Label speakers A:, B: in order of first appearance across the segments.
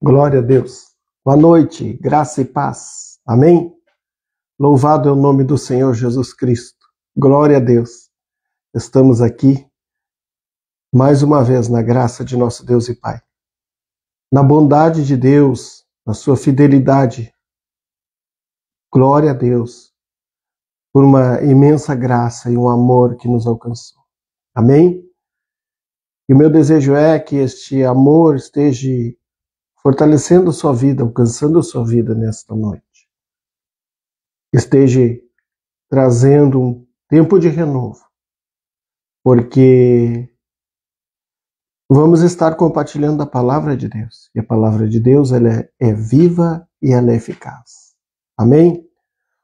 A: Glória a Deus. Boa noite, graça e paz. Amém? Louvado é o nome do Senhor Jesus Cristo. Glória a Deus. Estamos aqui mais uma vez na graça de nosso Deus e Pai. Na bondade de Deus, na sua fidelidade. Glória a Deus por uma imensa graça e um amor que nos alcançou. Amém? E o meu desejo é que este amor esteja fortalecendo sua vida, alcançando sua vida nesta noite. Esteja trazendo um tempo de renovo, porque vamos estar compartilhando a palavra de Deus. E a palavra de Deus ela é viva e ela é eficaz. Amém?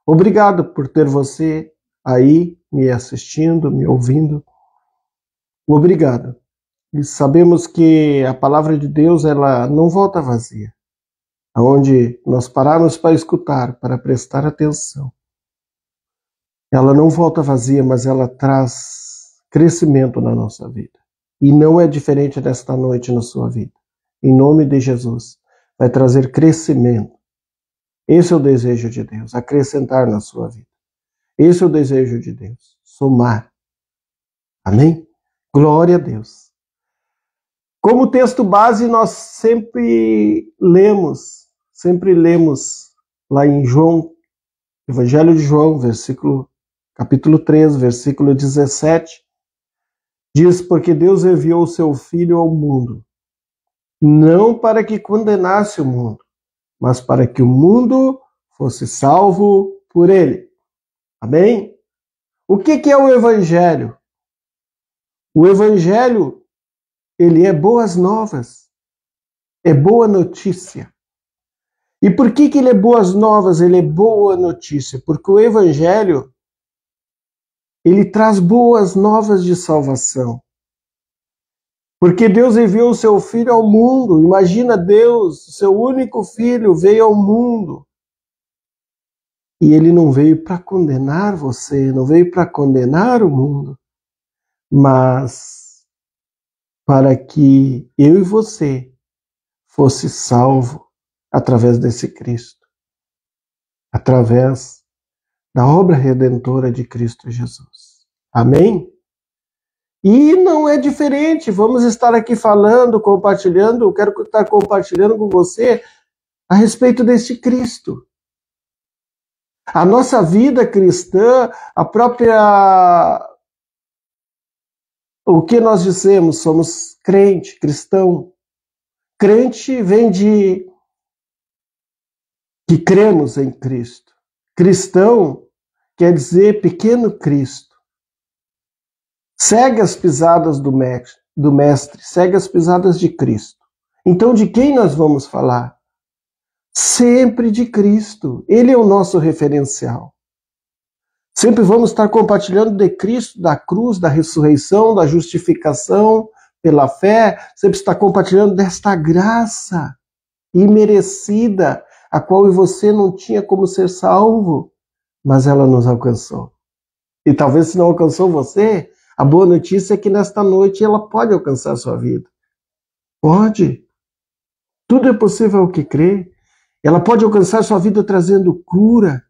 A: Obrigado por ter você aí me assistindo, me ouvindo. Obrigado. E sabemos que a palavra de Deus ela não volta vazia. Aonde nós pararmos para escutar, para prestar atenção, ela não volta vazia, mas ela traz crescimento na nossa vida. E não é diferente desta noite na sua vida. Em nome de Jesus, vai trazer crescimento. Esse é o desejo de Deus, acrescentar na sua vida. Esse é o desejo de Deus, somar. Amém? Glória a Deus. Como texto base, nós sempre lemos lá em João, Evangelho de João, capítulo 3, versículo 17, diz, porque Deus enviou o seu Filho ao mundo, não para que condenasse o mundo, mas para que o mundo fosse salvo por ele. Amém? O que é o Evangelho? O Evangelho, ele é boas novas, é boa notícia. E por que ele é boas novas, ele é boa notícia? Porque o Evangelho, ele traz boas novas de salvação. Porque Deus enviou o seu Filho ao mundo. Imagina Deus, seu único Filho veio ao mundo. E ele não veio para condenar você, não veio para condenar o mundo, mas para que eu e você fosse salvo através desse Cristo, através da obra redentora de Cristo Jesus. Amém? E não é diferente, vamos estar aqui falando, compartilhando, eu quero estar compartilhando com você a respeito deste Cristo. A nossa vida cristã, o que nós dizemos, somos crente, cristão. Crente vem de que cremos em Cristo. Cristão quer dizer pequeno Cristo. Segue as pisadas do Mestre, segue as pisadas de Cristo. Então, de quem nós vamos falar? Sempre de Cristo. Ele é o nosso referencial. Sempre vamos estar compartilhando de Cristo, da cruz, da ressurreição, da justificação pela fé. Sempre está compartilhando desta graça imerecida, a qual você não tinha como ser salvo, mas ela nos alcançou. E talvez se não alcançou você, a boa notícia é que nesta noite ela pode alcançar a sua vida. Pode. Tudo é possível ao que crê. Ela pode alcançar a sua vida trazendo cura,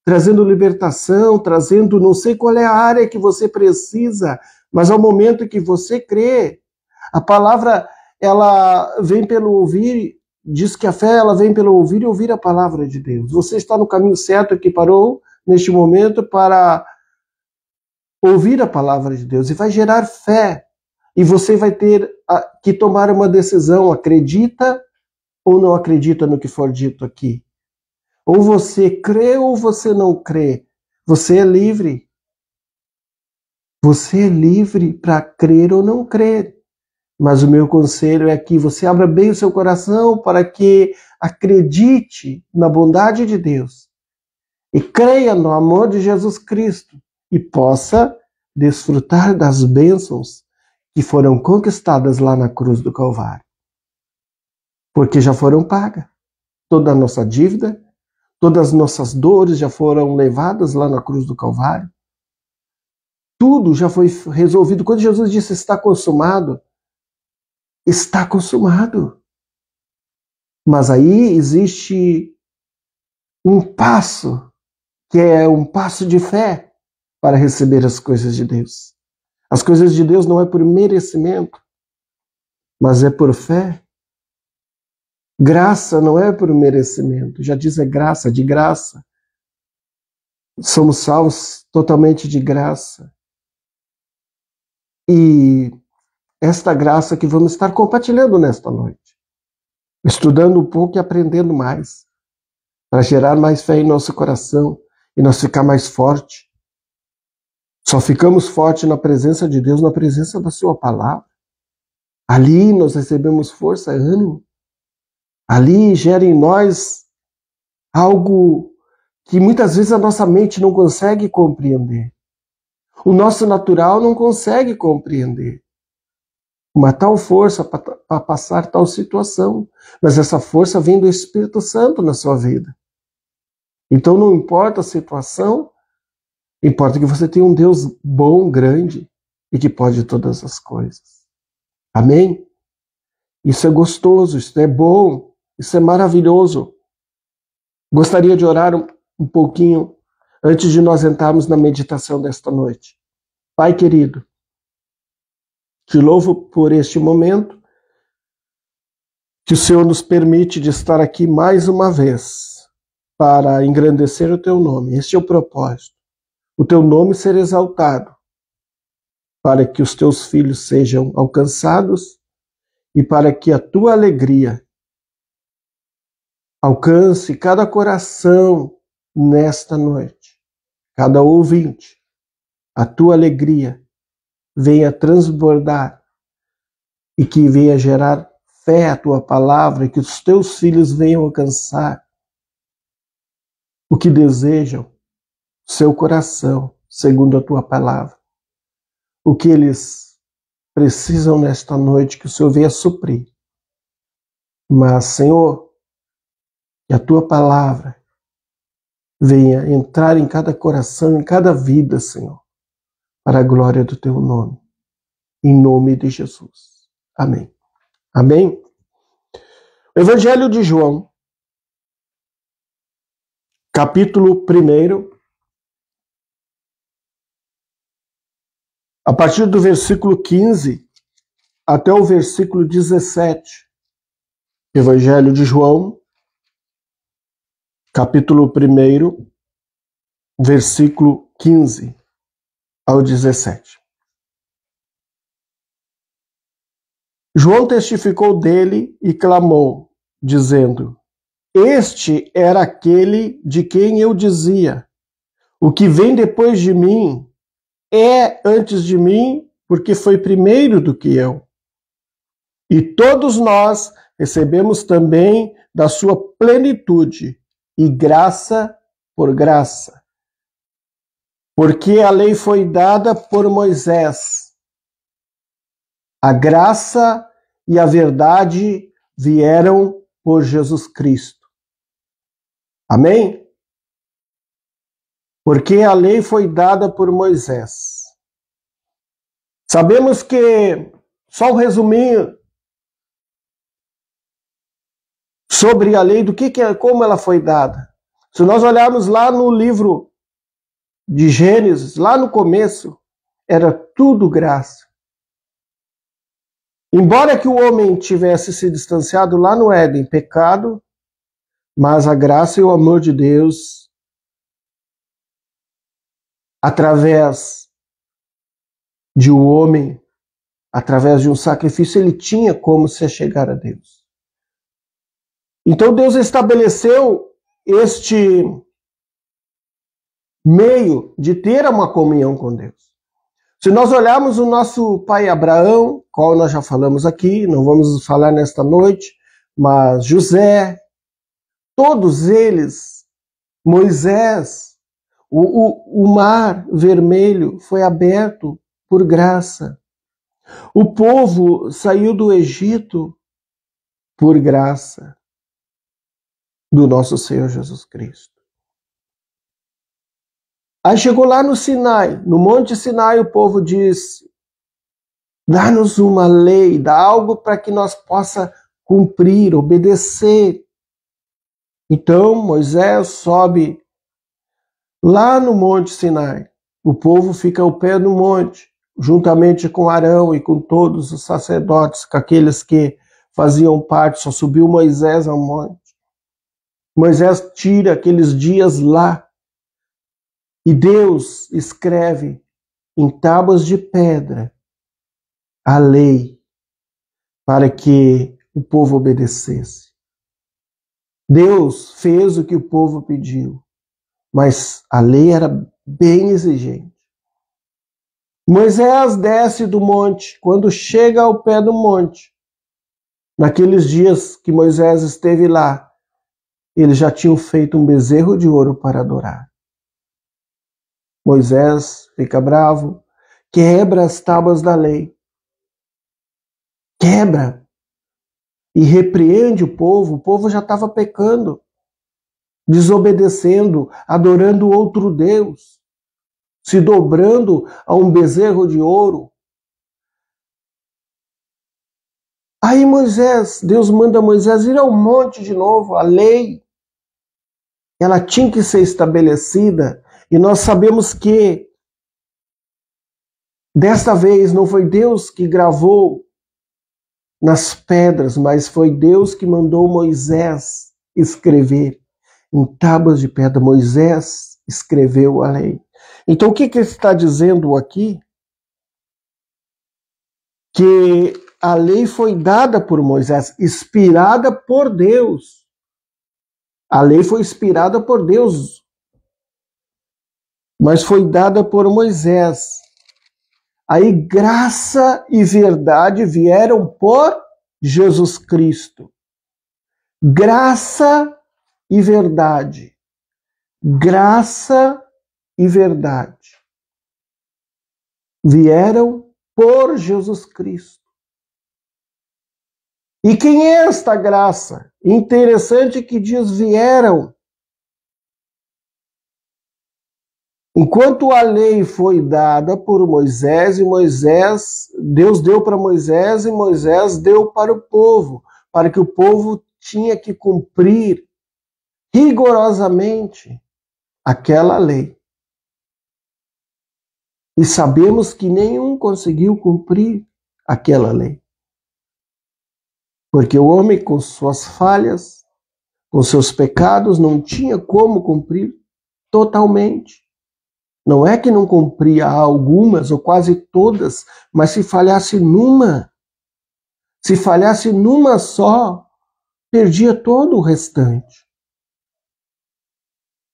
A: trazendo libertação, trazendo, não sei qual é a área que você precisa, mas ao momento que você crê, a palavra, ela vem pelo ouvir. Diz que a fé ela vem pelo ouvir e ouvir a palavra de Deus. Você está no caminho certo que parou neste momento para ouvir a palavra de Deus e vai gerar fé. E você vai ter que tomar uma decisão, acredita ou não acredita no que for dito aqui. Ou você crê ou você não crê. Você é livre. Você é livre para crer ou não crer. Mas o meu conselho é que você abra bem o seu coração para que acredite na bondade de Deus e creia no amor de Jesus Cristo e possa desfrutar das bênçãos que foram conquistadas lá na cruz do Calvário. Porque já foram pagas. Toda a nossa dívida, todas as nossas dores já foram levadas lá na cruz do Calvário. Tudo já foi resolvido. Quando Jesus disse está consumado, está consumado. Mas aí existe um passo, que é um passo de fé para receber as coisas de Deus. As coisas de Deus não é por merecimento, mas é por fé. Graça não é por merecimento, já diz é graça, de graça. Somos salvos totalmente de graça. E esta graça que vamos estar compartilhando nesta noite, estudando um pouco e aprendendo mais, para gerar mais fé em nosso coração e nós ficar mais forte. Só ficamos fortes na presença de Deus, na presença da sua palavra. Ali nós recebemos força e ânimo. Ali gera em nós algo que muitas vezes a nossa mente não consegue compreender. O nosso natural não consegue compreender uma tal força para passar tal situação. Mas essa força vem do Espírito Santo na sua vida. Então não importa a situação, importa que você tenha um Deus bom, grande e que pode todas as coisas. Amém? Isso é gostoso, isso é bom, isso é maravilhoso. Gostaria de orar um pouquinho antes de nós entrarmos na meditação desta noite. Pai querido, te louvo por este momento que o Senhor nos permite de estar aqui mais uma vez para engrandecer o teu nome. Este é o propósito. O teu nome ser exaltado para que os teus filhos sejam alcançados e para que a tua alegria alcance cada coração nesta noite, cada ouvinte. A tua alegria venha transbordar e que venha gerar fé à tua palavra e que os teus filhos venham alcançar o que desejam, seu coração, segundo a tua palavra. O que eles precisam nesta noite, que o Senhor venha suprir. Mas, Senhor, que a tua palavra venha entrar em cada coração, em cada vida, Senhor, para a glória do teu nome. Em nome de Jesus. Amém. Amém? Evangelho de João, capítulo 1, a partir do versículo 15 até o versículo 17. Evangelho de João, capítulo 1, versículo 15 ao 17. João testificou dele e clamou, dizendo: Este era aquele de quem eu dizia: o que vem depois de mim é antes de mim, porque foi primeiro do que eu. E todos nós recebemos também da sua plenitude, e graça por graça. Porque a lei foi dada por Moisés. A graça e a verdade vieram por Jesus Cristo. Amém? Porque a lei foi dada por Moisés. Sabemos que, só um resuminho sobre a lei, como ela foi dada. Se nós olharmos lá no livro de Gênesis, lá no começo, era tudo graça. Embora que o homem tivesse se distanciado lá no Éden, pecado, mas a graça e o amor de Deus, através de um homem, através de um sacrifício, ele tinha como se achegar a Deus. Então Deus estabeleceu este meio de ter uma comunhão com Deus. Se nós olharmos o nosso pai Abraão, qual nós já falamos aqui, não vamos falar nesta noite, mas José, todos eles, Moisés, o mar vermelho foi aberto por graça. O povo saiu do Egito por graça do nosso Senhor Jesus Cristo. Aí chegou lá no Sinai, no Monte Sinai, o povo disse: dá-nos uma lei, dá algo para que nós possa cumprir, obedecer. Então Moisés sobe lá no Monte Sinai. O povo fica ao pé do monte, juntamente com Arão e com todos os sacerdotes, com aqueles que faziam parte. Só subiu Moisés ao monte. Moisés tira aqueles dias lá e Deus escreve em tábuas de pedra a lei para que o povo obedecesse. Deus fez o que o povo pediu, mas a lei era bem exigente. Moisés desce do monte. Quando chega ao pé do monte, naqueles dias que Moisés esteve lá, eles já tinham feito um bezerro de ouro para adorar. Moisés fica bravo, quebra as tábuas da lei, quebra e repreende o povo já estava pecando, desobedecendo, adorando outro Deus, se dobrando a um bezerro de ouro. Aí Deus manda Moisés ir ao monte de novo. A lei, ela tinha que ser estabelecida, e nós sabemos que desta vez não foi Deus que gravou nas pedras, mas foi Deus que mandou Moisés escrever em tábuas de pedra. Moisés escreveu a lei. Então o que ele está dizendo aqui? Que a lei foi dada por Moisés, inspirada por Deus. A lei foi inspirada por Deus, mas foi dada por Moisés. Aí graça e verdade vieram por Jesus Cristo. Graça e verdade. Graça e verdade vieram por Jesus Cristo. E quem é esta graça? Interessante que diz vieram. Enquanto a lei foi dada por Moisés, Deus deu para Moisés e Moisés deu para o povo, para que o povo tinha que cumprir rigorosamente aquela lei. E sabemos que nenhum conseguiu cumprir aquela lei. Porque o homem, com suas falhas, com seus pecados, não tinha como cumprir totalmente. Não é que não cumpria algumas ou quase todas, mas se falhasse numa só, perdia todo o restante.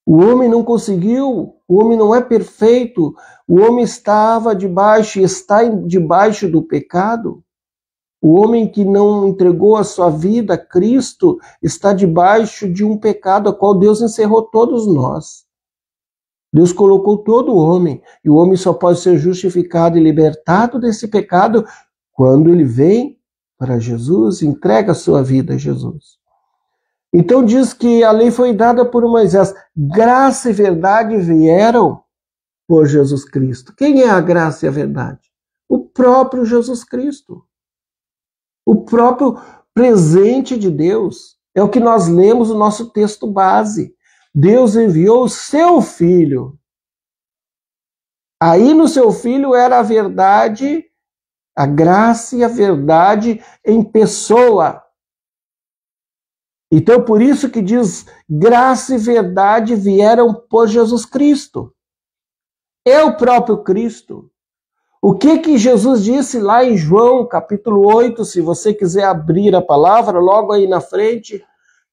A: O homem não conseguiu, o homem não é perfeito, o homem estava debaixo e está debaixo do pecado. O homem que não entregou a sua vida a Cristo está debaixo de um pecado a qual Deus encerrou todos nós. Deus colocou todo o homem, e o homem só pode ser justificado e libertado desse pecado quando ele vem para Jesus, entrega a sua vida a Jesus. Então diz que a lei foi dada por Moisés. Graça e verdade vieram por Jesus Cristo. Quem é a graça e a verdade? O próprio Jesus Cristo. O próprio presente de Deus. É o que nós lemos no nosso texto base. Deus enviou o seu Filho. Aí no seu Filho era a verdade, a graça e a verdade em pessoa. Então por isso que diz, graça e verdade vieram por Jesus Cristo. É o próprio Cristo. O que Jesus disse lá em João, capítulo 8, se você quiser abrir a palavra, logo aí na frente,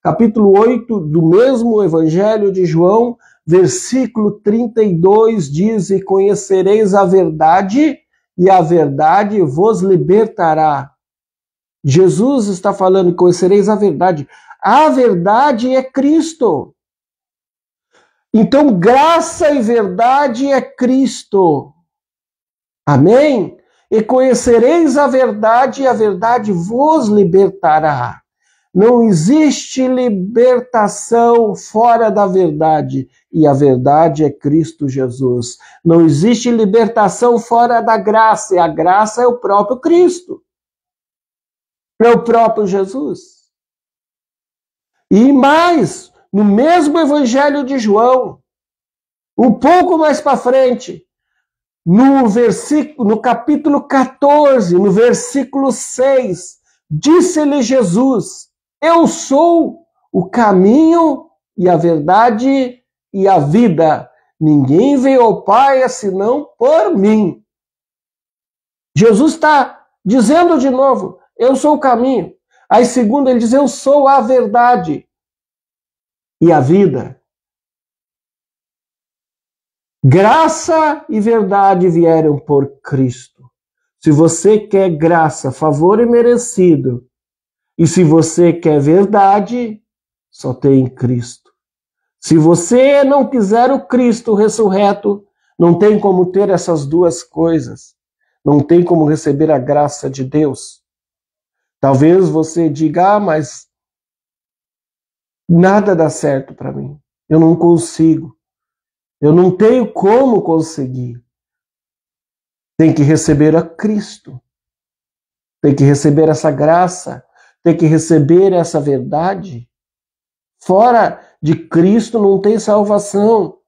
A: capítulo 8 do mesmo Evangelho de João, versículo 32 diz, e conhecereis a verdade, e a verdade vos libertará. Jesus está falando, conhecereis a verdade. A verdade é Cristo. Então, graça e verdade é Cristo. Amém? E conhecereis a verdade, e a verdade vos libertará. Não existe libertação fora da verdade, e a verdade é Cristo Jesus. Não existe libertação fora da graça, e a graça é o próprio Cristo. É o próprio Jesus. E mais, no mesmo Evangelho de João, um pouco mais para frente, no capítulo 14, no versículo 6, disse-lhe Jesus: eu sou o caminho e a verdade e a vida. Ninguém veio ao Pai senão por mim. Jesus está dizendo de novo: eu sou o caminho. Aí, segundo, ele diz: eu sou a verdade e a vida. Graça e verdade vieram por Cristo. Se você quer graça, favor imerecido, e se você quer verdade, só tem Cristo. Se você não quiser o Cristo ressurreto, não tem como ter essas duas coisas. Não tem como receber a graça de Deus. Talvez você diga: mas nada dá certo para mim. Eu não consigo. Eu não tenho como conseguir. Tem que receber a Cristo. Tem que receber essa graça. Tem que receber essa verdade. Fora de Cristo não tem salvação.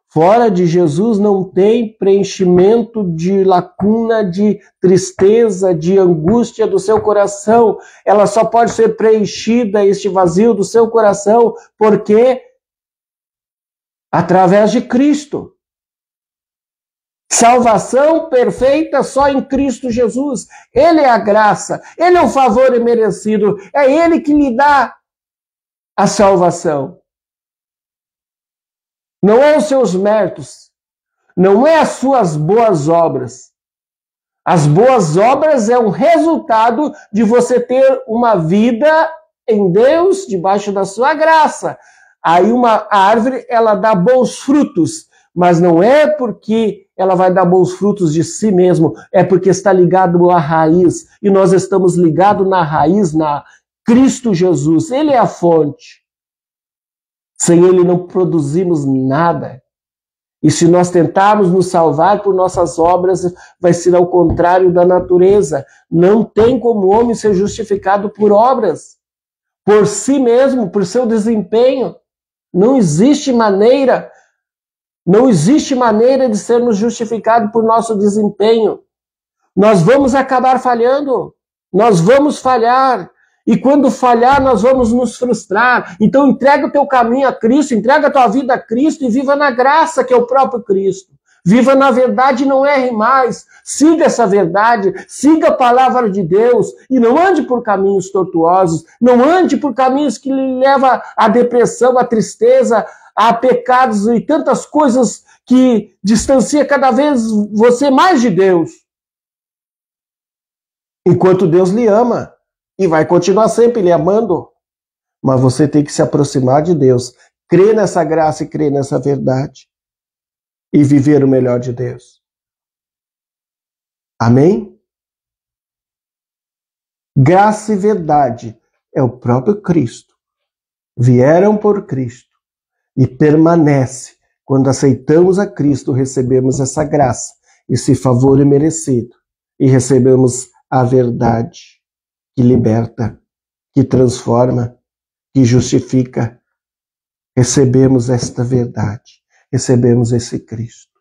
A: Fora de Jesus não tem preenchimento de lacuna, de tristeza, de angústia do seu coração. Ela só pode ser preenchida, este vazio do seu coração, porque através de Cristo. Salvação perfeita só em Cristo Jesus. Ele é a graça, Ele é o favor imerecido, é Ele que lhe dá a salvação. Não é os seus méritos, não é as suas boas obras. As boas obras é um resultado de você ter uma vida em Deus, debaixo da sua graça. Aí uma árvore, ela dá bons frutos, mas não é porque ela vai dar bons frutos de si mesmo, é porque está ligado à raiz, e nós estamos ligados na raiz, na Cristo Jesus. Ele é a fonte. Sem Ele não produzimos nada. E se nós tentarmos nos salvar por nossas obras, vai ser ao contrário da natureza. Não tem como o homem ser justificado por obras, por si mesmo, por seu desempenho. Não existe maneira de sermos justificados por nosso desempenho. Nós vamos acabar falhando, nós vamos falhar. E quando falhar, nós vamos nos frustrar. Então entrega o teu caminho a Cristo, entrega a tua vida a Cristo e viva na graça que é o próprio Cristo. Viva na verdade e não erre mais. Siga essa verdade, siga a palavra de Deus e não ande por caminhos tortuosos, não ande por caminhos que lhe levam à depressão, à tristeza, a pecados e tantas coisas que distancia cada vez você mais de Deus. Enquanto Deus lhe ama. E vai continuar sempre lhe amando. Mas você tem que se aproximar de Deus, crer nessa graça e crer nessa verdade. E viver o melhor de Deus. Amém? Graça e verdade é o próprio Cristo. Vieram por Cristo. E permanece. Quando aceitamos a Cristo, recebemos essa graça, esse favor imerecido. E recebemos a verdade. Que liberta, que transforma, que justifica. Recebemos esta verdade, recebemos esse Cristo.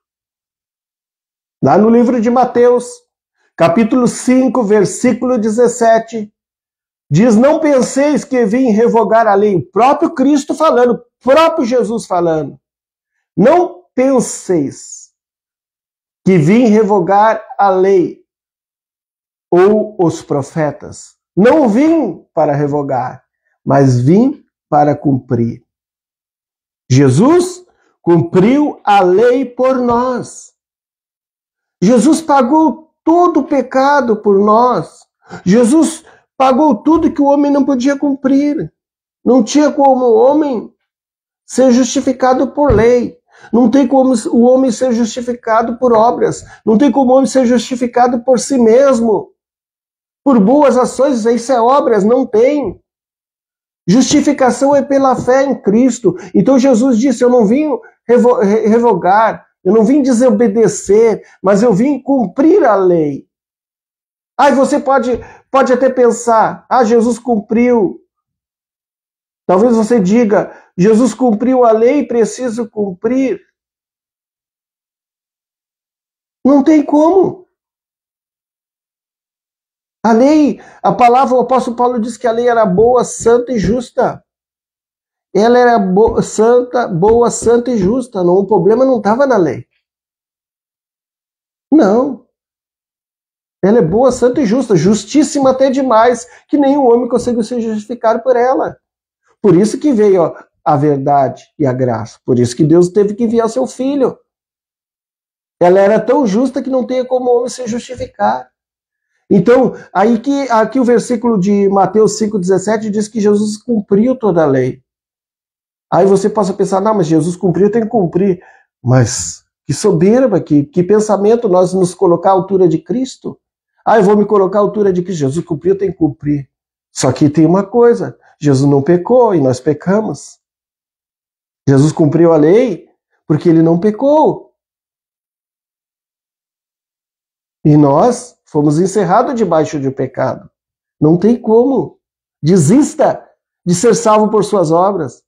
A: Lá no livro de Mateus, capítulo 5, versículo 17, diz: não penseis que vim revogar a lei. O próprio Cristo falando, próprio Jesus falando. Não penseis que vim revogar a lei ou os profetas. Não vim para revogar, mas vim para cumprir. Jesus cumpriu a lei por nós. Jesus pagou todo o pecado por nós. Jesus pagou tudo que o homem não podia cumprir. Não tinha como o homem ser justificado por lei. Não tem como o homem ser justificado por obras. Não tem como o homem ser justificado por si mesmo. Por boas ações, isso é obras, não tem. Justificação é pela fé em Cristo. Então Jesus disse: eu não vim revogar, eu não vim desobedecer, mas eu vim cumprir a lei. Aí você pode pode até pensar, Jesus cumpriu. Talvez você diga, Jesus cumpriu a lei, preciso cumprir. Não tem como. A lei, a palavra, o apóstolo Paulo diz que a lei era boa, santa e justa. Ela era boa, santa e justa. Não, o problema não estava na lei. Não. Ela é boa, santa e justa, justíssima até demais, que nenhum homem conseguiu se justificar por ela. Por isso que veio a verdade e a graça. Por isso que Deus teve que enviar seu filho. Ela era tão justa que não tinha como o homem se justificar. Então, aqui o versículo de Mateus 5,17 diz que Jesus cumpriu toda a lei. Aí você possa pensar, não, mas Jesus cumpriu, tem que cumprir. Mas que soberba, que pensamento nós nos colocar à altura de Cristo. Eu vou me colocar à altura de Cristo. Jesus cumpriu, tem que cumprir. Só que tem uma coisa, Jesus não pecou e nós pecamos. Jesus cumpriu a lei porque ele não pecou. E nós fomos encerrados debaixo do pecado. Não tem como. Desista de ser salvo por suas obras.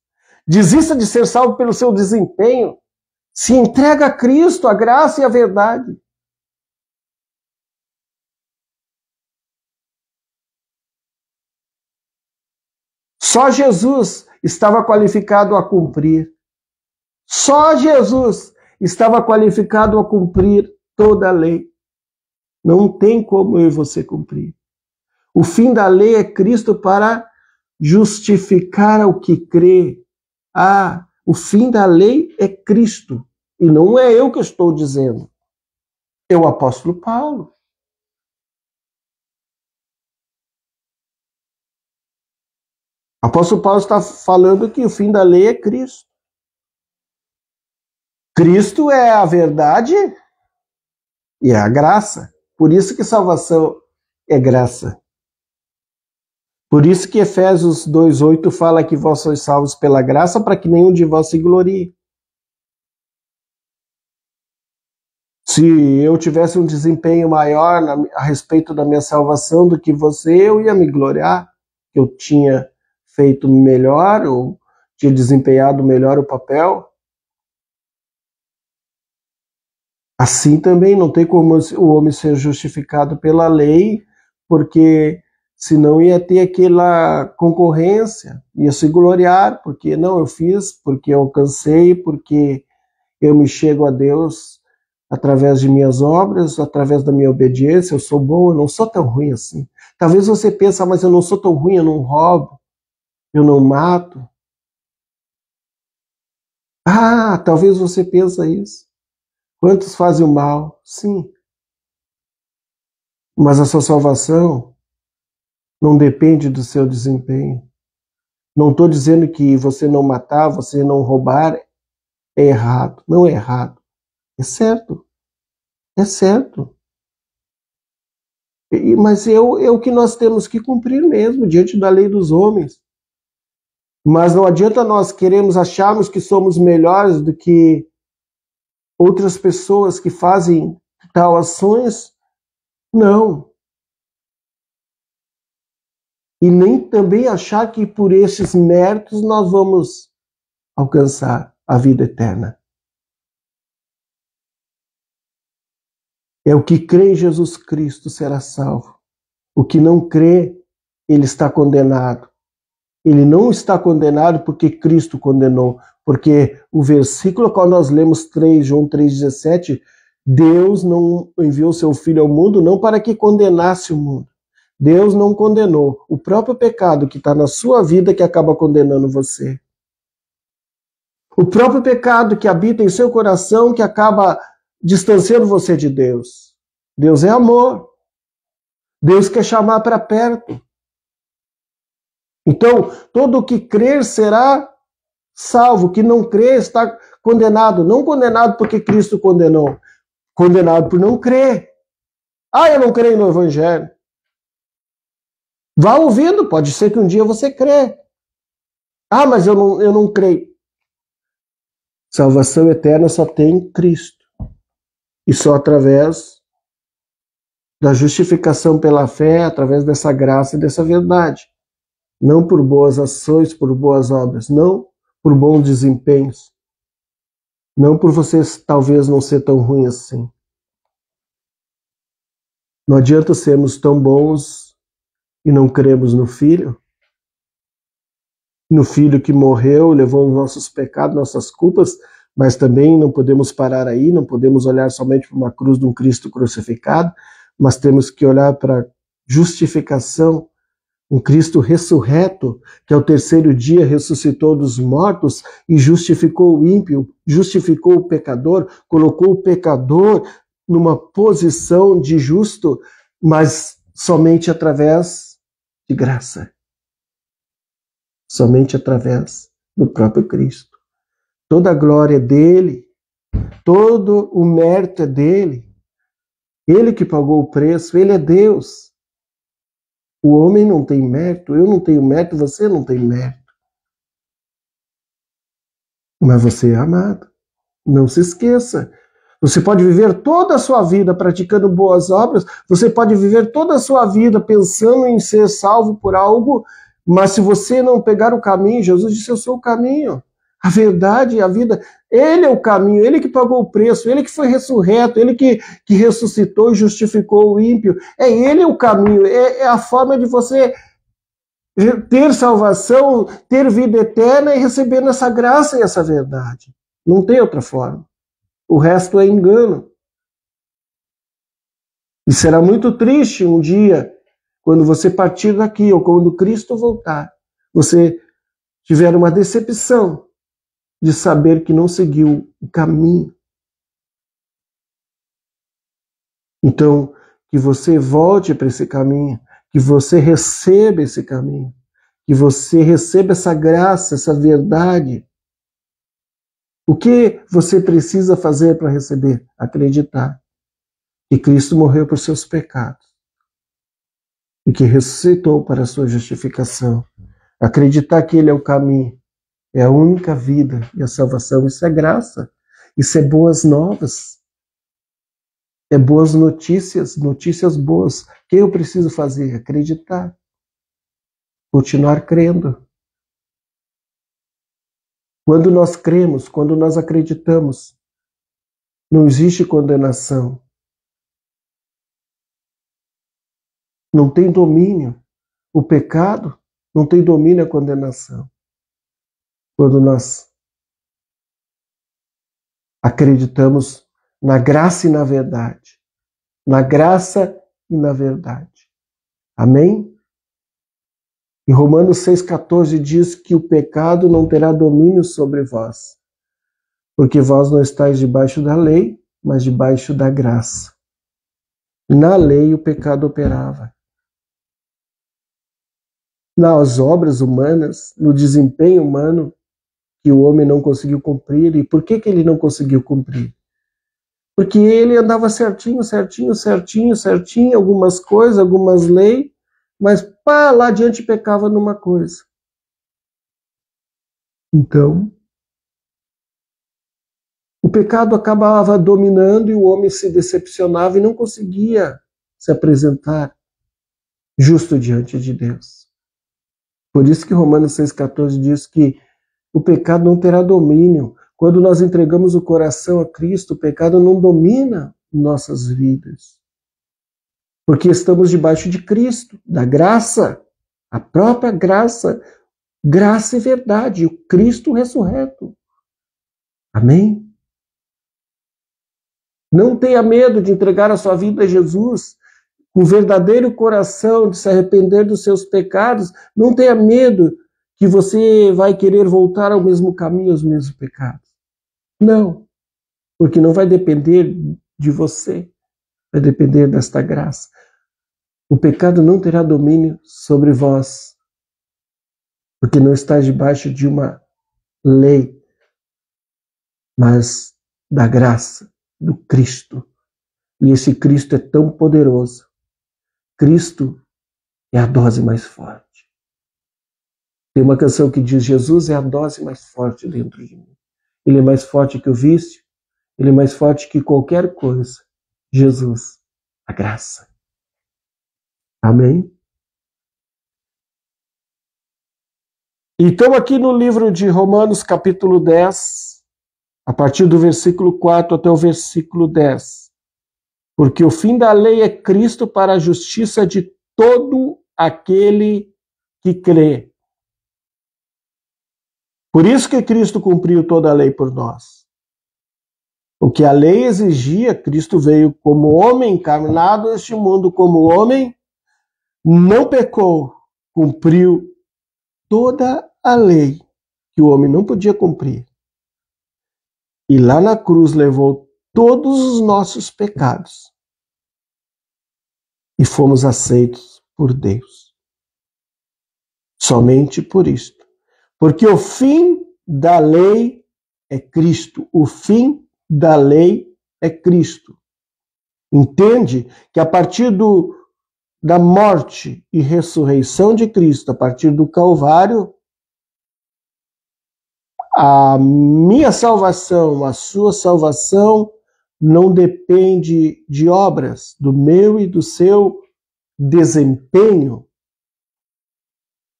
A: Desista de ser salvo pelo seu desempenho. Se entrega a Cristo, a graça e a verdade. Só Jesus estava qualificado a cumprir. Só Jesus estava qualificado a cumprir toda a lei. Não tem como eu e você cumprir. O fim da lei é Cristo para justificar o que crê. O fim da lei é Cristo. E não é eu que estou dizendo. É o apóstolo Paulo. O apóstolo Paulo está falando que o fim da lei é Cristo. Cristo é a verdade e é a graça. Por isso que salvação é graça. Por isso que Efésios 2,8 fala que vós sois salvos pela graça, para que nenhum de vós se glorie. Se eu tivesse um desempenho maior a respeito da minha salvação do que você, eu ia me gloriar. Eu tinha feito melhor, ou tinha desempenhado melhor o papel. Assim também não tem como o homem ser justificado pela lei, porque senão ia ter aquela concorrência, ia se gloriar, porque não, eu fiz, porque eu alcancei, porque eu me chego a Deus através de minhas obras, através da minha obediência, eu sou bom, eu não sou tão ruim assim. Talvez você pense, mas eu não sou tão ruim, eu não roubo, eu não mato. Talvez você pense isso. Quantos fazem o mal? Sim. Mas a sua salvação não depende do seu desempenho. Não estou dizendo que você não matar, você não roubar é errado. Não é errado. É certo. É certo. Mas é o que nós temos que cumprir mesmo, diante da lei dos homens. Mas não adianta nós queremos acharmos que somos melhores do que outras pessoas que fazem tal ações. Não. E nem também achar que por esses méritos nós vamos alcançar a vida eterna. É o que crê em Jesus Cristo será salvo. O que não crê, ele está condenado. Ele não está condenado porque Cristo condenou. Porque o versículo quando nós lemos João 3,17, Deus não enviou seu Filho ao mundo não para que condenasse o mundo. Deus não condenou. O próprio pecado que está na sua vida que acaba condenando você. O próprio pecado que habita em seu coração que acaba distanciando você de Deus. Deus é amor. Deus quer chamar para perto. Então, todo o que crer será salvo. O que não crer está condenado. Não condenado porque Cristo condenou. Condenado por não crer. Eu não creio no Evangelho. Vá ouvindo, pode ser que um dia você crê. Mas eu não creio. Salvação eterna só tem Cristo. E só através da justificação pela fé através dessa graça e dessa verdade. Não por boas ações, por boas obras, não por bons desempenhos, não por vocês talvez não ser tão ruim assim. Não adianta sermos tão bons e não cremos no Filho que morreu, levou os nossos pecados, nossas culpas, mas também não podemos parar aí, não podemos olhar somente para uma cruz de um Cristo crucificado, mas temos que olhar para a justificação, um Cristo ressurreto, que ao terceiro dia ressuscitou dos mortos e justificou o ímpio, justificou o pecador, colocou o pecador numa posição de justo, mas somente através de graça. Somente através do próprio Cristo. Toda a glória é dele, todo o mérito é dele. Ele que pagou o preço, ele é Deus. O homem não tem mérito, eu não tenho mérito, você não tem mérito. Mas você é amado. Não se esqueça. Você pode viver toda a sua vida praticando boas obras, você pode viver toda a sua vida pensando em ser salvo por algo, mas se você não pegar o caminho, Jesus disse, eu sou o caminho, a verdade e a vida. Ele é o caminho, ele que pagou o preço, ele que foi ressurreto, ele que ressuscitou e justificou o ímpio. É ele o caminho, é a forma de você ter salvação, ter vida eterna e receber essa graça e essa verdade. Não tem outra forma. O resto é engano. E será muito triste um dia, quando você partir daqui, ou quando Cristo voltar, você tiver uma decepção de saber que não seguiu o caminho. Então, que você volte para esse caminho, que você receba esse caminho, que você receba essa graça, essa verdade. O que você precisa fazer para receber? Acreditar que Cristo morreu por seus pecados e que ressuscitou para a sua justificação. Acreditar que Ele é o caminho, é a única vida e a salvação. Isso é graça, isso é boas novas, é boas notícias, notícias boas. O que eu preciso fazer? Acreditar, continuar crendo. Quando nós cremos, quando nós acreditamos, não existe condenação. Não tem domínio. O pecado não tem domínio a condenação. Quando nós acreditamos na graça e na verdade. Na graça e na verdade. Amém? Em Romanos 6,14 diz que o pecado não terá domínio sobre vós, porque vós não estáis debaixo da lei, mas debaixo da graça. Na lei o pecado operava. Nas obras humanas, no desempenho humano, que o homem não conseguiu cumprir. E por que ele não conseguiu cumprir? Porque ele andava certinho, algumas coisas, algumas leis, mas lá adiante pecava numa coisa. Então, o pecado acabava dominando e o homem se decepcionava e não conseguia se apresentar justo diante de Deus. Por isso que Romanos 6,14 diz que o pecado não terá domínio. Quando nós entregamos o coração a Cristo, o pecado não domina nossas vidas. Porque estamos debaixo de Cristo, da graça, a própria graça, graça e verdade, o Cristo ressurreto. Amém? Não tenha medo de entregar a sua vida a Jesus, com verdadeiro coração, de se arrepender dos seus pecados. Não tenha medo que você vai querer voltar ao mesmo caminho, aos mesmos pecados. Não, porque não vai depender de você, vai depender desta graça. O pecado não terá domínio sobre vós, porque não está debaixo de uma lei, mas da graça, do Cristo. E esse Cristo é tão poderoso. Cristo é a dose mais forte. Tem uma canção que diz, Jesus é a dose mais forte dentro de mim. Ele é mais forte que o vício, ele é mais forte que qualquer coisa. Jesus, a graça. Amém? Então, aqui no livro de Romanos, capítulo 10, a partir do versículo 4 até o versículo 10. Porque o fim da lei é Cristo para a justiça de todo aquele que crê. Por isso que Cristo cumpriu toda a lei por nós. O que a lei exigia, Cristo veio como homem encarnado neste mundo, como homem, não pecou, cumpriu toda a lei que o homem não podia cumprir. E lá na cruz levou todos os nossos pecados. E fomos aceitos por Deus. Somente por isto. Porque o fim da lei é Cristo. O fim da lei é Cristo. Entende que a partir da morte e ressurreição de Cristo, a partir do Calvário, a minha salvação, a sua salvação, não depende de obras, do meu e do seu desempenho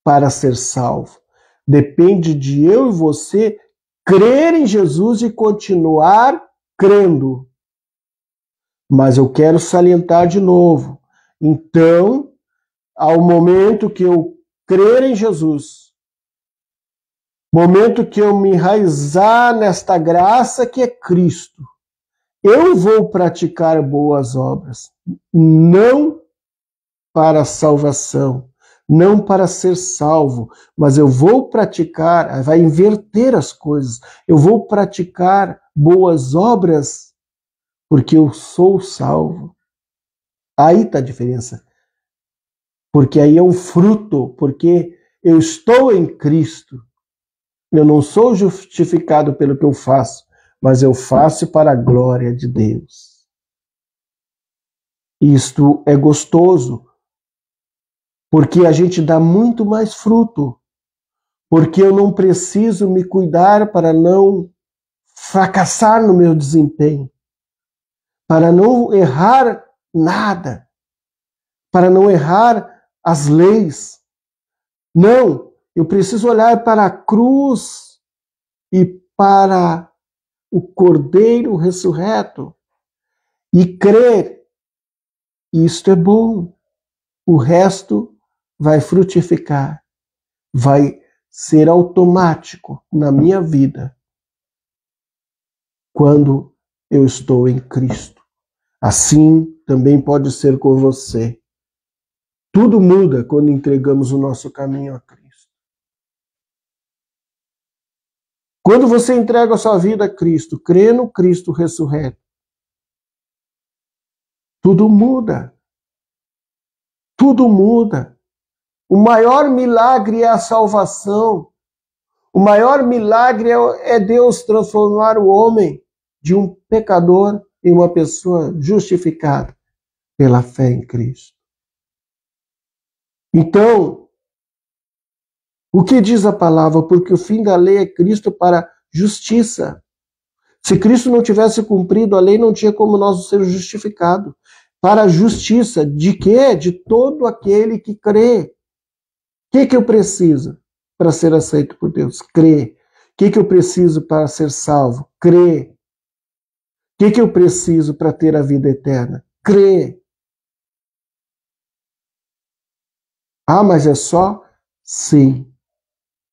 A: para ser salvo. Depende de eu e você crer em Jesus e continuar crendo. Mas eu quero salientar de novo. Então, ao momento que eu crer em Jesus, momento que eu me enraizar nesta graça que é Cristo, eu vou praticar boas obras, não para salvação, não para ser salvo, mas eu vou praticar, vai inverter as coisas, eu vou praticar boas obras porque eu sou salvo. Aí está a diferença. Porque aí é um fruto, porque eu estou em Cristo. Eu não sou justificado pelo que eu faço, mas eu faço para a glória de Deus. Isto é gostoso, porque a gente dá muito mais fruto, porque eu não preciso me cuidar para não fracassar no meu desempenho, para não errar nada, para não errar as leis. Não, eu preciso olhar para a cruz e para o Cordeiro ressurreto e crer. Isto é bom. O resto vai frutificar, vai ser automático na minha vida quando eu estou em Cristo. Assim também pode ser com você. Tudo muda quando entregamos o nosso caminho a Cristo. Quando você entrega a sua vida a Cristo, crê no Cristo ressurreto, tudo muda. Tudo muda. O maior milagre é a salvação. O maior milagre é Deus transformar o homem de um pecador em uma pessoa justificada pela fé em Cristo. Então, o que diz a palavra? Porque o fim da lei é Cristo para justiça. Se Cristo não tivesse cumprido a lei, não tinha como nós ser justificados. Para a justiça de quê? De todo aquele que crê. O que eu preciso para ser aceito por Deus? Crer. O que eu preciso para ser salvo? Crer. O que eu preciso para ter a vida eterna? Crer. Ah, mas é só? Sim.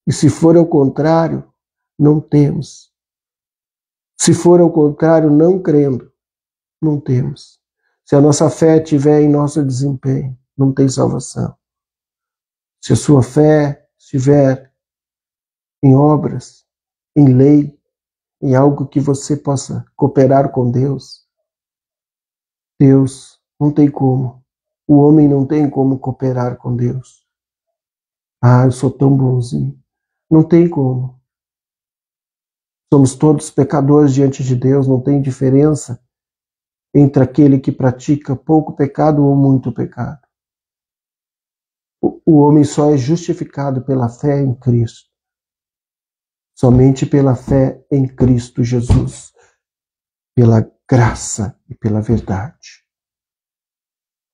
A: E se for ao contrário, não temos. Se for ao contrário, não crendo, não temos. Se a nossa fé estiver em nosso desempenho, não tem salvação. Se a sua fé estiver em obras, em lei, em algo que você possa cooperar com Deus, Deus não tem como. O homem não tem como cooperar com Deus. Ah, eu sou tão bonzinho. Não tem como. Somos todos pecadores diante de Deus, não tem diferença entre aquele que pratica pouco pecado ou muito pecado. O homem só é justificado pela fé em Cristo. Somente pela fé em Cristo Jesus. Pela graça e pela verdade.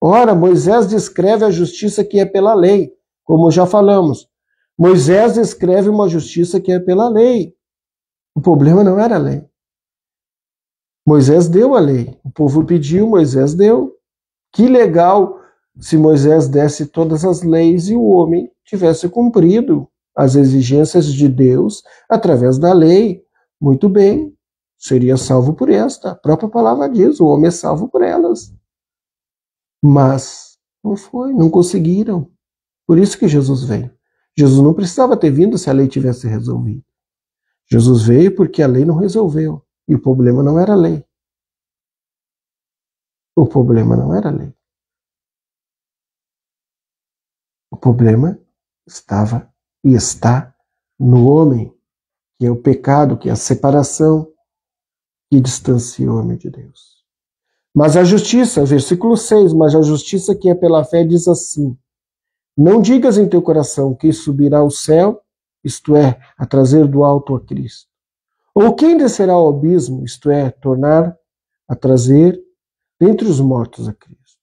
A: Ora, Moisés descreve a justiça que é pela lei, como já falamos. Moisés descreve uma justiça que é pela lei. O problema não era a lei. Moisés deu a lei. O povo pediu, Moisés deu. Que legal se Moisés desse todas as leis e o homem tivesse cumprido as exigências de Deus através da lei. Muito bem, seria salvo por esta. A própria palavra diz, o homem é salvo por elas. Mas não foi, não conseguiram. Por isso que Jesus veio. Jesus não precisava ter vindo se a lei tivesse resolvido. Jesus veio porque a lei não resolveu. E o problema não era a lei. O problema não era a lei. O problema estava e está no homem, que é o pecado, que é a separação que distancia o homem de Deus. Mas a justiça, versículo 6, mas a justiça que é pela fé diz assim: não digas em teu coração quem subirá ao céu, isto é, a trazer do alto a Cristo. Ou quem descerá ao abismo, isto é, tornar a trazer dentre os mortos a Cristo.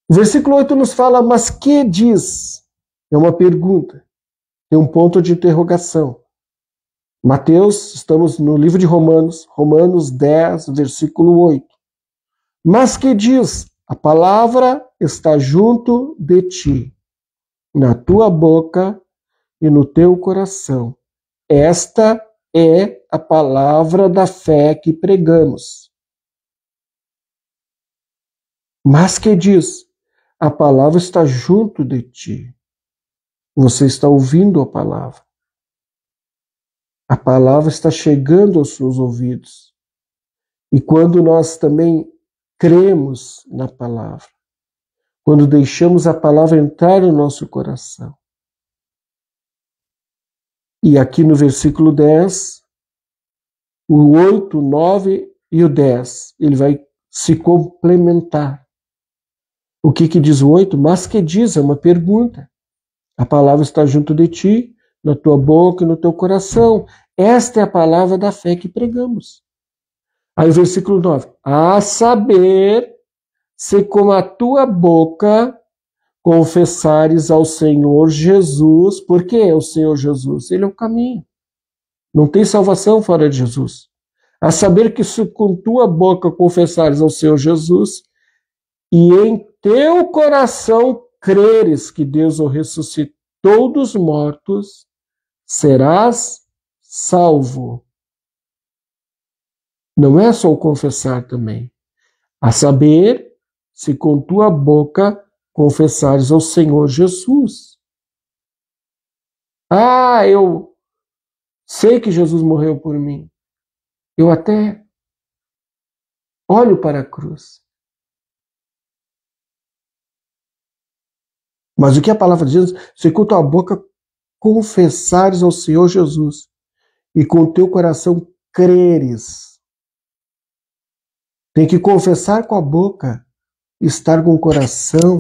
A: O versículo 8 nos fala, mas que diz? É uma pergunta, tem um ponto de interrogação. Mateus, estamos no livro de Romanos, Romanos 10, versículo 8. Mas que diz? A palavra está junto de ti, na tua boca e no teu coração. Esta é a palavra da fé que pregamos. Mas que diz? A palavra está junto de ti. Você está ouvindo a palavra. A palavra está chegando aos seus ouvidos. E quando nós também cremos na palavra, quando deixamos a palavra entrar no nosso coração. E aqui no versículo 10, o 8, o 9 e o 10, ele vai se complementar. O que diz o 8? Mas que diz? É uma pergunta. A palavra está junto de ti, na tua boca e no teu coração. Esta é a palavra da fé que pregamos. Aí o versículo 9. A saber, se com a tua boca confessares ao Senhor Jesus. Por que é o Senhor Jesus? Ele é o caminho. Não tem salvação fora de Jesus. A saber que se com tua boca confessares ao Senhor Jesus e em teu coração creres que Deus o ressuscitou dos mortos, serás salvo. Não é só o confessar também. A saber, se com tua boca confessares ao Senhor Jesus. Ah, eu sei que Jesus morreu por mim. Eu até olho para a cruz. Mas o que a palavra diz? Se com tua boca confessares ao Senhor Jesus e com o teu coração creres. Tem que confessar com a boca, estar com o coração.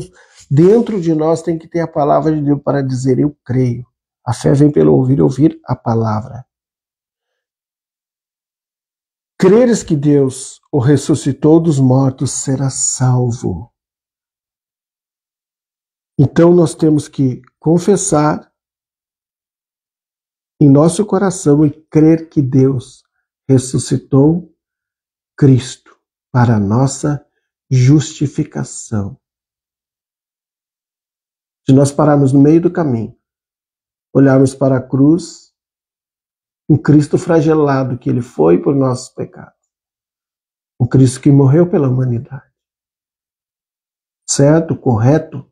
A: Dentro de nós tem que ter a palavra de Deus para dizer eu creio. A fé vem pelo ouvir a palavra. Creres que Deus o ressuscitou dos mortos, será salvo. Então nós temos que confessar em nosso coração e crer que Deus ressuscitou Cristo para a nossa justificação. Se nós pararmos no meio do caminho, olharmos para a cruz, um Cristo flagelado que ele foi por nossos pecados, um Cristo que morreu pela humanidade. Certo, correto,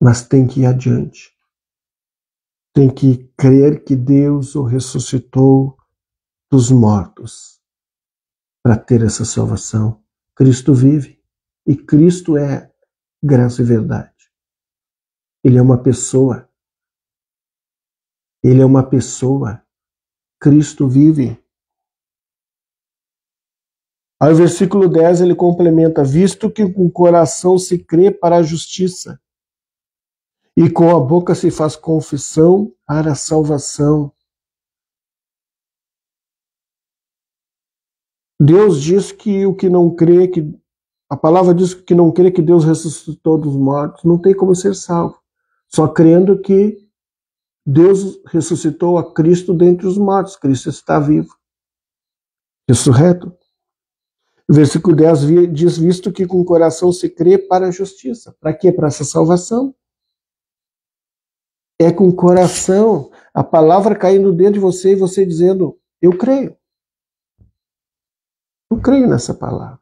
A: mas tem que ir adiante. Tem que crer que Deus o ressuscitou dos mortos para ter essa salvação. Cristo vive e Cristo é graça e verdade. Ele é uma pessoa. Ele é uma pessoa. Cristo vive. Aí o versículo 10 ele complementa, visto que com o coração se crê para a justiça e com a boca se faz confissão para a salvação. Deus diz que o que não crê que A palavra diz que não crê que Deus ressuscitou dos mortos não tem como ser salvo. Só crendo que Deus ressuscitou a Cristo dentre os mortos. Cristo está vivo, ressurreto. O versículo 10 diz, visto que com o coração se crê para a justiça. Para quê? Para essa salvação. É com o coração, a palavra caindo dentro de você e você dizendo, eu creio. Eu creio nessa palavra.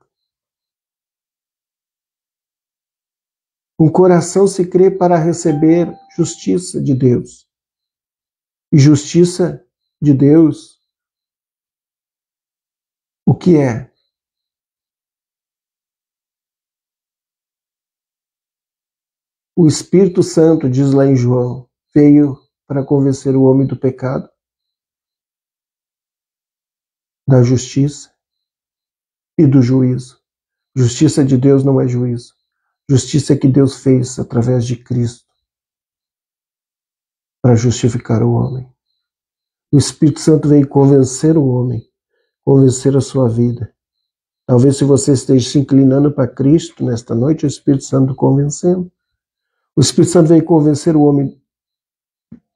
A: Com o coração se crê para receber justiça de Deus. E justiça de Deus, o que é? O Espírito Santo, diz lá em João, veio para convencer o homem do pecado, da justiça e do juízo. Justiça de Deus não é juízo. Justiça que Deus fez através de Cristo para justificar o homem. O Espírito Santo veio convencer o homem, convencer a sua vida. Talvez se você esteja se inclinando para Cristo nesta noite, o Espírito Santo convencendo. O Espírito Santo veio convencer o homem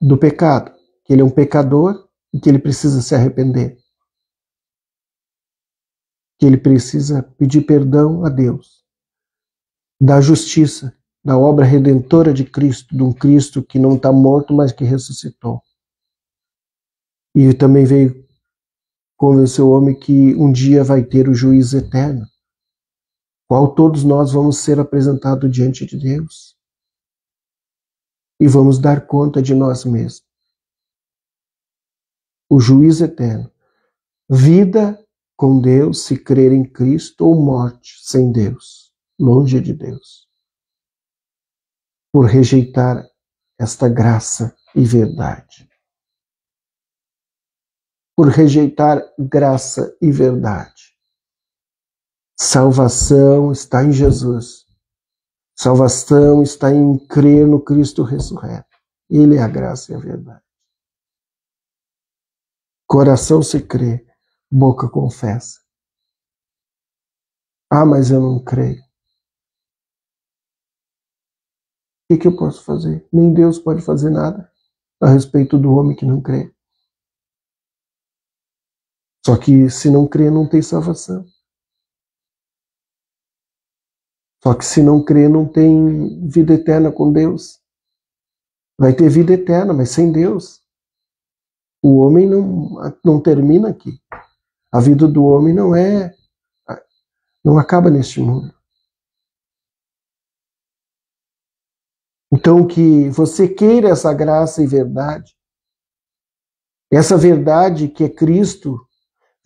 A: do pecado, que ele é um pecador e que ele precisa se arrepender. Que ele precisa pedir perdão a Deus. Da justiça, da obra redentora de Cristo, de um Cristo que não está morto, mas que ressuscitou. E também veio convencer o homem que um dia vai ter o juízo eterno, qual todos nós vamos ser apresentados diante de Deus. E vamos dar conta de nós mesmos. O juízo eterno. Vida com Deus, se crer em Cristo, ou morte sem Deus, longe de Deus. Por rejeitar esta graça e verdade. Por rejeitar graça e verdade. Salvação está em Jesus. Salvação está em crer no Cristo ressurreto. Ele é a graça e a verdade. Coração se crê, boca confessa. Ah, mas eu não creio. O que eu posso fazer? Nem Deus pode fazer nada a respeito do homem que não crê. Só que se não crê, não tem salvação. Só que se não crê, não tem vida eterna com Deus. Vai ter vida eterna, mas sem Deus. O homem não termina aqui. A vida do homem não acaba neste mundo. Então que você queira essa graça e verdade. Essa verdade que é Cristo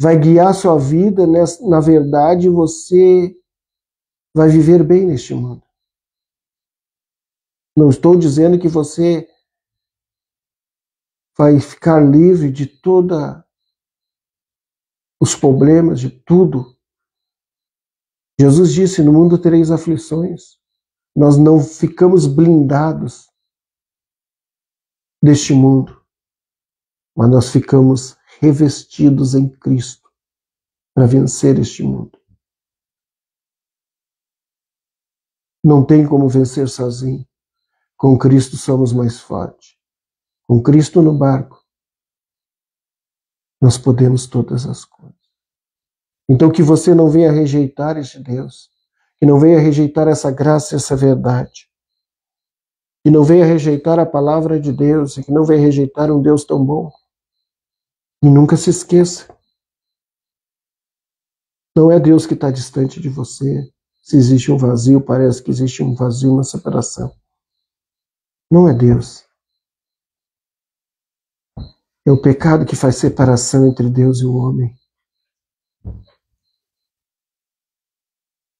A: vai guiar sua vida. Na verdade, você vai viver bem neste mundo. Não estou dizendo que você vai ficar livre de todos os problemas, de tudo. Jesus disse, no mundo tereis aflições. Nós não ficamos blindados deste mundo, mas nós ficamos revestidos em Cristo para vencer este mundo. Não tem como vencer sozinho. Com Cristo somos mais fortes. Com Cristo no barco, nós podemos todas as coisas. Então que você não venha rejeitar este Deus, que não venha rejeitar essa graça, essa verdade, que não venha rejeitar a palavra de Deus, e que não venha rejeitar um Deus tão bom. E nunca se esqueça, não é Deus que está distante de você. Se existe um vazio, parece que existe um vazio, uma separação. Não é Deus. É o pecado que faz separação entre Deus e o homem.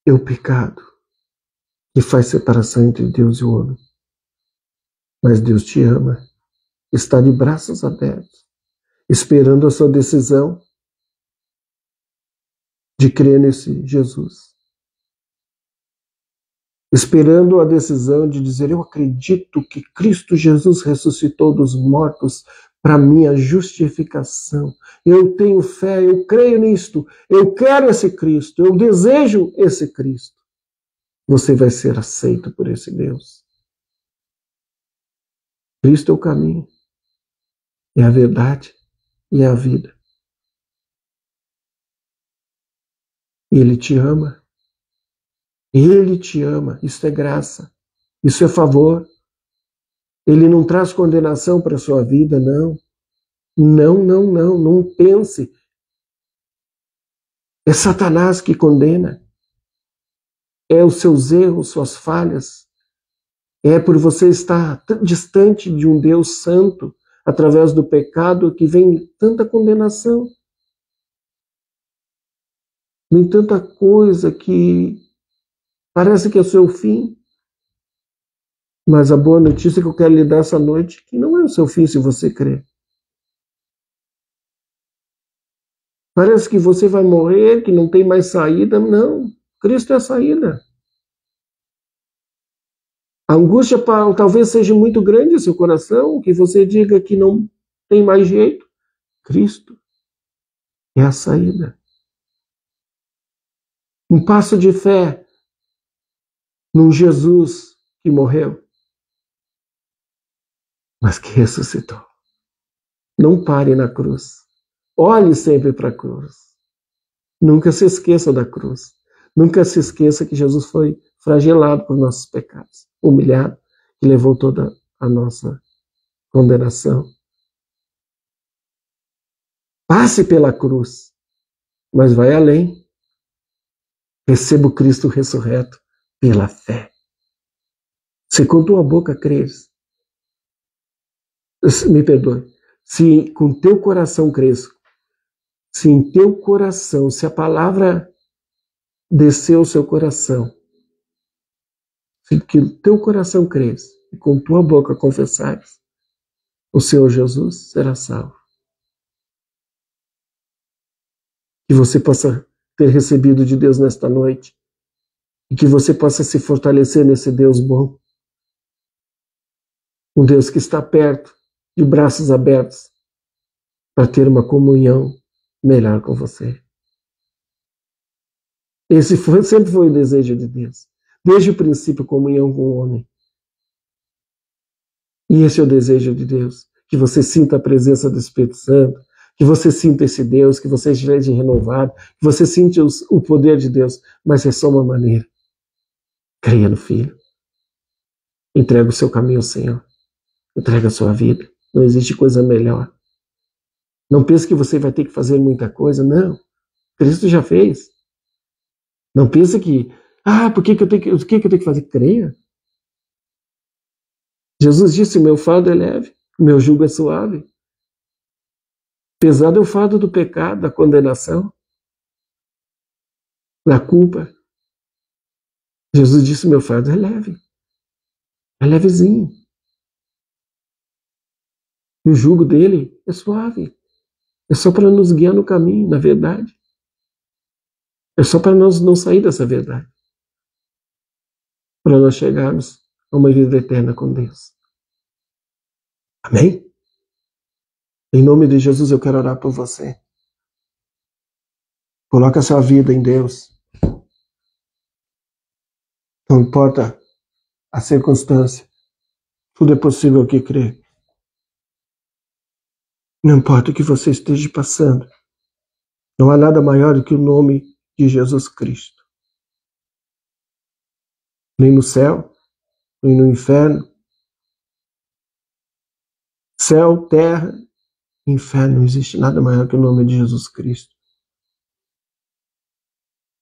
A: É o pecado que faz separação entre Deus e o homem. Mas Deus te ama, está de braços abertos, esperando a sua decisão de crer nesse Jesus. Esperando a decisão de dizer, eu acredito que Cristo Jesus ressuscitou dos mortos para minha justificação. Eu tenho fé, eu creio nisto, eu quero esse Cristo, eu desejo esse Cristo. você vai ser aceito por esse Deus. Cristo é o caminho, é a verdade e é a vida. Ele te ama. Ele te ama. Isso é graça. Isso é favor. Ele não traz condenação para a sua vida, não. Não, não, não. Não pense. É Satanás que condena. É os seus erros, suas falhas. É por você estar distante de um Deus santo, através do pecado, que vem tanta condenação. Vem tanta coisa que parece que é o seu fim. Mas a boa notícia que eu quero lhe dar essa noite é que não é o seu fim se você crer. Parece que você vai morrer, que não tem mais saída. Não, Cristo é a saída. A angústia talvez seja muito grande em seu coração, que você diga que não tem mais jeito. Cristo é a saída. Um passo de fé num Jesus que morreu, mas que ressuscitou. Não pare na cruz. Olhe sempre para a cruz. Nunca se esqueça da cruz. Nunca se esqueça que Jesus foi flagelado por nossos pecados, humilhado, e levou toda a nossa condenação. Passe pela cruz, mas vai além. Receba o Cristo ressurreto pela fé. Se com tua boca creres, me perdoe, se com teu coração creres, se em teu coração, se a palavra desceu ao seu coração, se que o teu coração creres e com tua boca confessares, o Senhor Jesus será salvo. Que você possa ter recebido de Deus nesta noite e que você possa se fortalecer nesse Deus bom. Um Deus que está perto, de braços abertos, para ter uma comunhão melhor com você. Esse sempre foi o desejo de Deus. Desde o princípio, comunhão com o homem. E esse é o desejo de Deus. Que você sinta a presença do Espírito Santo, que você sinta esse Deus, que você esteja renovado, que você sinta o poder de Deus. Mas é só uma maneira. Creia no Filho. Entrega o seu caminho ao Senhor. Entrega a sua vida. Não existe coisa melhor. Não pense que você vai ter que fazer muita coisa. Não. Cristo já fez. Não pense que, por que eu tenho que fazer? Creia. Jesus disse, o meu fardo é leve, o meu jugo é suave. Pesado é o fardo do pecado, da condenação, da culpa. Jesus disse, meu fardo é leve. É levezinho. E o jugo dele é suave. É só para nos guiar no caminho, na verdade. É só para nós não sair dessa verdade. Para nós chegarmos a uma vida eterna com Deus. Amém? Em nome de Jesus eu quero orar por você. Coloque a sua vida em Deus. Não importa a circunstância. Tudo é possível que crê. Não importa o que você esteja passando. Não há nada maior do que o nome de Jesus Cristo. Nem no céu, nem no inferno. Céu, terra, inferno. Não existe nada maior que o nome de Jesus Cristo.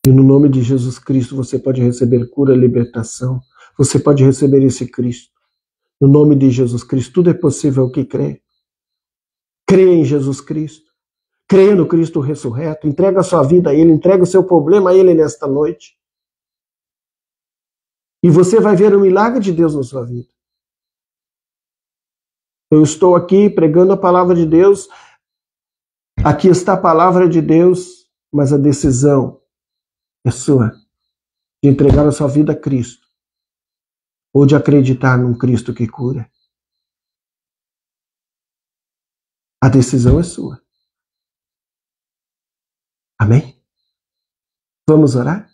A: E no nome de Jesus Cristo você pode receber cura, libertação. Você pode receber esse Cristo. No nome de Jesus Cristo, tudo é possível que crê. Creia em Jesus Cristo. Creia no Cristo ressurreto. Entrega a sua vida a Ele. Entrega o seu problema a Ele nesta noite. E você vai ver o milagre de Deus na sua vida. Eu estou aqui pregando a palavra de Deus. Aqui está a palavra de Deus, mas a decisão é sua. De entregar a sua vida a Cristo. Ou de acreditar num Cristo que cura. A decisão é sua. Amém? Vamos orar?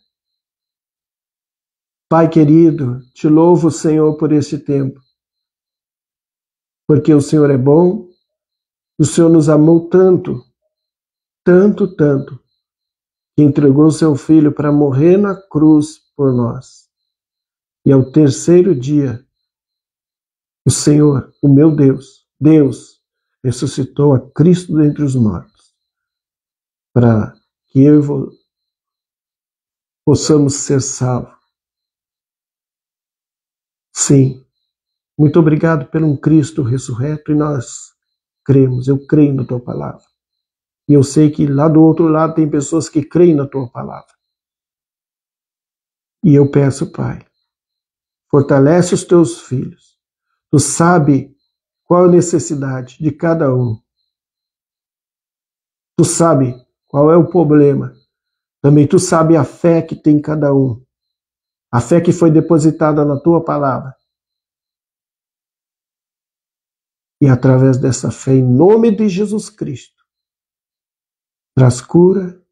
A: Pai querido, te louvo, Senhor, por este tempo, porque o Senhor é bom, o Senhor nos amou tanto, tanto, tanto, que entregou o seu Filho para morrer na cruz por nós. E ao terceiro dia, o Senhor, o meu Deus, ressuscitou a Cristo dentre os mortos, para que eu e você possamos ser salvos. Sim, muito obrigado pelo um Cristo ressurreto, e nós cremos, eu creio na tua palavra. E eu sei que lá do outro lado tem pessoas que creem na tua palavra. E eu peço, Pai, fortalece os teus filhos. Tu sabe qual a necessidade de cada um. Tu sabe qual é o problema. Também tu sabe a fé que tem cada um. A fé que foi depositada na tua palavra. E através dessa fé, em nome de Jesus Cristo, traz cura,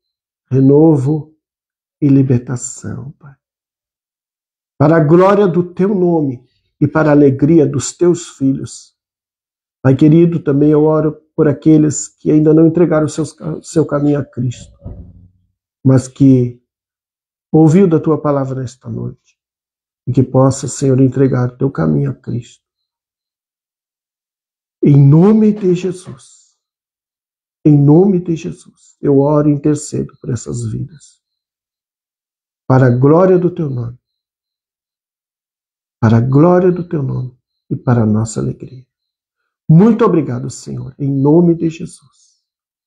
A: renovo e libertação, Pai. Para a glória do teu nome e para a alegria dos teus filhos. Pai querido, também eu oro por aqueles que ainda não entregaram seu caminho a Cristo, mas que ouviu da tua palavra nesta noite, e que possa, Senhor, entregar o teu caminho a Cristo. Em nome de Jesus, eu oro e intercedo por essas vidas, para a glória do teu nome, para a glória do teu nome e para a nossa alegria. Muito obrigado, Senhor, em nome de Jesus.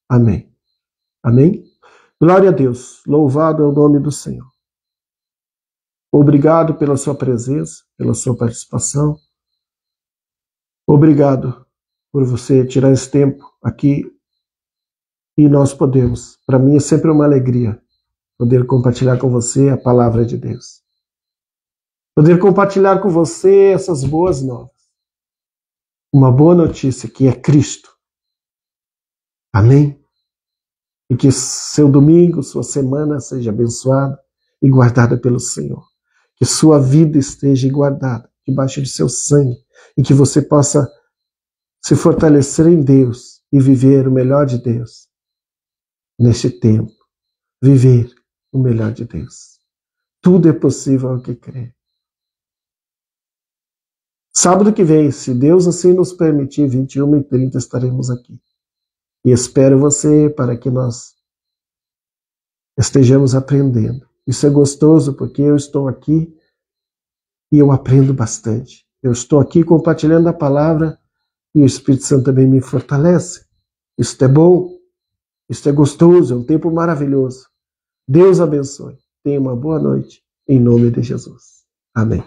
A: Amém. Amém? Glória a Deus, louvado é o nome do Senhor. Obrigado pela sua presença, pela sua participação. Obrigado por você tirar esse tempo aqui e nós podemos. Para mim é sempre uma alegria poder compartilhar com você a palavra de Deus. Poder compartilhar com você essas boas novas. Uma boa notícia que é Cristo. Amém? E que seu domingo, sua semana seja abençoada e guardada pelo Senhor. Que sua vida esteja guardada debaixo de seu sangue e que você possa se fortalecer em Deus e viver o melhor de Deus neste tempo. Viver o melhor de Deus. Tudo é possível ao que crê. Sábado que vem, se Deus assim nos permitir, 21h30 estaremos aqui. E espero você para que nós estejamos aprendendo. Isso é gostoso porque eu estou aqui e eu aprendo bastante. Eu estou aqui compartilhando a palavra e o Espírito Santo também me fortalece. Isso é bom, isso é gostoso, é um tempo maravilhoso. Deus abençoe. Tenha uma boa noite, em nome de Jesus. Amém.